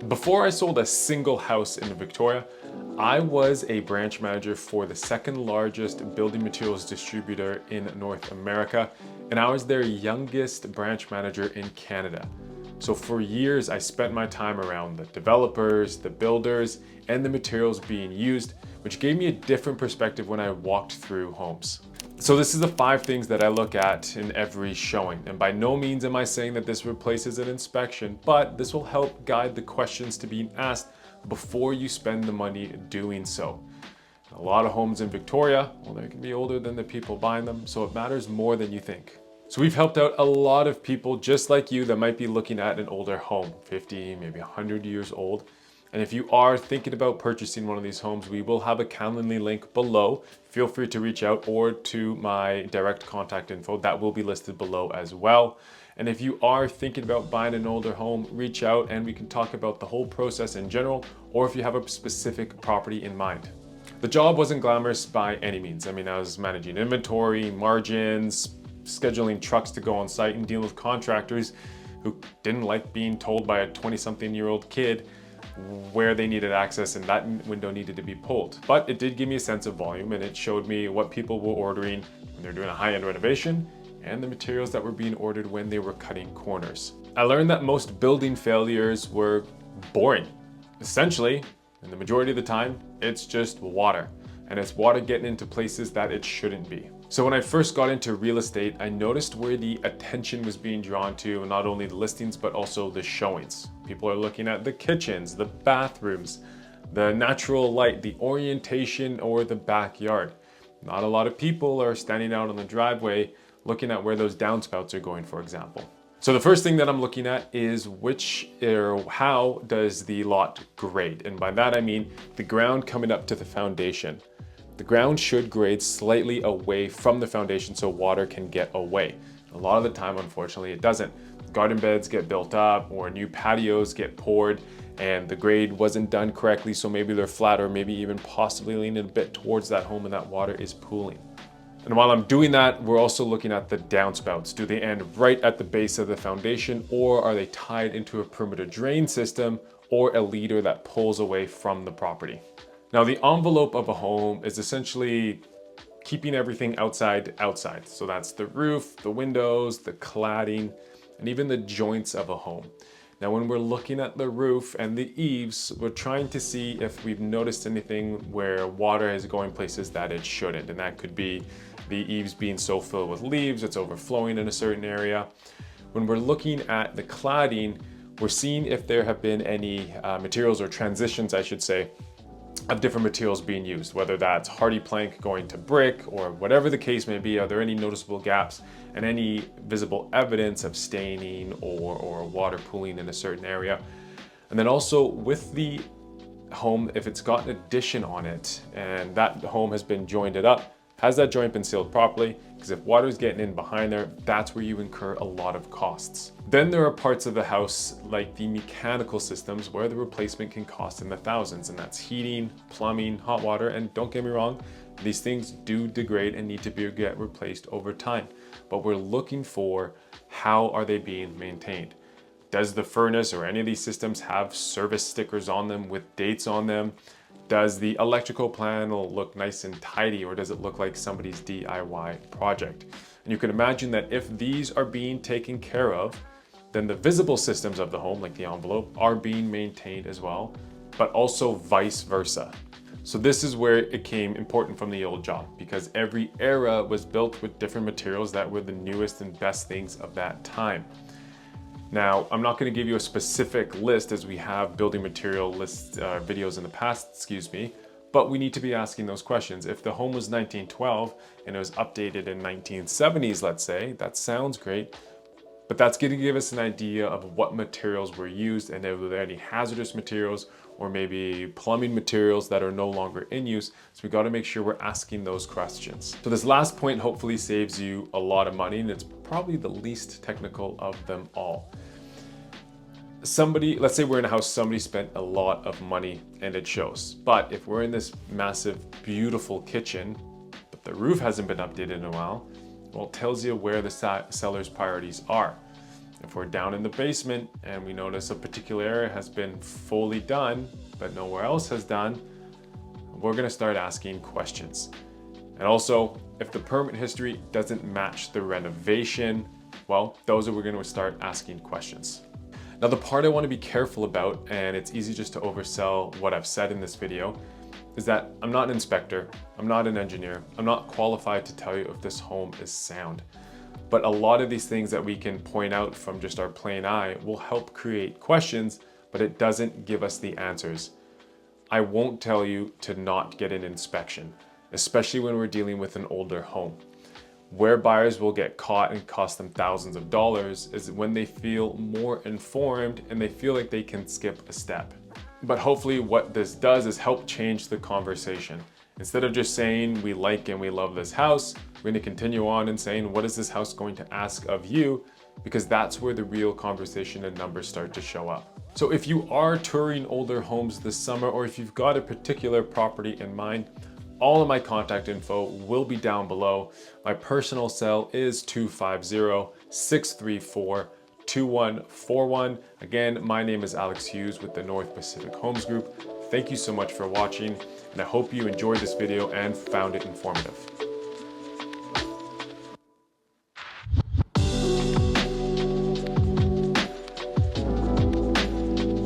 Before I sold a single house in Victoria, I was a branch manager for the second largest building materials distributor in North America, and I was their youngest branch manager in Canada. So for years, I spent my time around the developers, the builders, and the materials being used, which gave me a different perspective when I walked through homes. So this is the 5 things that I look at in every showing. And by no means am I saying that this replaces an inspection, but this will help guide the questions to be asked before you spend the money doing so. A lot of homes in Victoria, well, they can be older than the people buying them, so it matters more than you think. So we've helped out a lot of people just like you that might be looking at an older home, 50, maybe 100 years old. And if you are thinking about purchasing one of these homes, we will have a Calendly link below. Feel free to reach out or to my direct contact info. That will be listed below as well. And if you are thinking about buying an older home, reach out and we can talk about the whole process in general, or if you have a specific property in mind. The job wasn't glamorous by any means. I mean, I was managing inventory, margins, scheduling trucks to go on site and dealing with contractors who didn't like being told by a 20-something-year-old kid where they needed access and that window needed to be pulled. But it did give me a sense of volume and it showed me what people were ordering when they're doing a high-end renovation and the materials that were being ordered when they were cutting corners. I learned that most building failures were boring. Essentially, and the majority of the time, it's just water. And it's water getting into places that it shouldn't be. So when I first got into real estate, I noticed where the attention was being drawn to, not only the listings, but also the showings. People are looking at the kitchens, the bathrooms, the natural light, the orientation, or the backyard. Not a lot of people are standing out on the driveway looking at where those downspouts are going, for example. So the first thing that I'm looking at is how does the lot grade? And by that I mean the ground coming up to the foundation. The ground should grade slightly away from the foundation so water can get away. A lot of the time, unfortunately, it doesn't. Garden beds get built up or new patios get poured and the grade wasn't done correctly, so maybe they're flat or maybe even possibly leaning a bit towards that home and that water is pooling. And while I'm doing that, we're also looking at the downspouts. Do they end right at the base of the foundation or are they tied into a perimeter drain system or a leader that pulls away from the property? Now, the envelope of a home is essentially keeping everything outside. So that's the roof, the windows, the cladding, and even the joints of a home. Now, when we're looking at the roof and the eaves, we're trying to see if we've noticed anything where water is going places that it shouldn't. And that could be the eaves being so filled with leaves, it's overflowing in a certain area. When we're looking at the cladding, we're seeing if there have been any materials or transitions, I should say, of different materials being used, whether that's hardy plank going to brick or whatever the case may be. Are there any noticeable gaps and any visible evidence of staining or water pooling in a certain area? And then also with the home, if it's got an addition on it and that home has been jointed up, has that joint been sealed properly? Because if water is getting in behind there, that's where you incur a lot of costs. Then there are parts of the house like the mechanical systems where the replacement can cost in the thousands, and that's heating, plumbing, hot water, and don't get me wrong, these things do degrade and need to get replaced over time. But we're looking for how are they being maintained? Does the furnace or any of these systems have service stickers on them with dates on them? Does the electrical panel look nice and tidy, or does it look like somebody's DIY project? And you can imagine that if these are being taken care of, then the visible systems of the home, like the envelope, are being maintained as well, but also vice versa. So this is where it became important from the old job, because every era was built with different materials that were the newest and best things of that time. Now, I'm not going to give you a specific list as we have building material list videos in the past, but we need to be asking those questions. If the home was 1912 and it was updated in 1970s, let's say, that sounds great, but that's going to give us an idea of what materials were used and if there are any hazardous materials or maybe plumbing materials that are no longer in use. So we got to make sure we're asking those questions. So this last point hopefully saves you a lot of money, and it's probably the least technical of them all. Let's say we're in a house, somebody spent a lot of money and it shows. But if we're in this massive, beautiful kitchen, but the roof hasn't been updated in a while, well, it tells you where the seller's priorities are. If we're down in the basement and we notice a particular area has been fully done, but nowhere else has done, we're gonna start asking questions. And also, if the permit history doesn't match the renovation, well, those are we're gonna start asking questions. Now, the part I wanna be careful about, and it's easy just to oversell what I've said in this video, is that I'm not an inspector, I'm not an engineer, I'm not qualified to tell you if this home is sound. But a lot of these things that we can point out from just our plain eye will help create questions, but it doesn't give us the answers. I won't tell you to not get an inspection, especially when we're dealing with an older home. Where buyers will get caught and cost them thousands of dollars is when they feel more informed and they feel like they can skip a step. But hopefully what this does is help change the conversation. Instead of just saying we like and we love this house, we're going to continue on and saying what is this house going to ask of you, because that's where the real conversation and numbers start to show up. So if you are touring older homes this summer, or if you've got a particular property in mind, all of my contact info will be down below. My personal cell is 250-634-2141. Again, my name is Alex Hughes with the North Pacific Homes Group. Thank you so much for watching, and I hope you enjoyed this video and found it informative.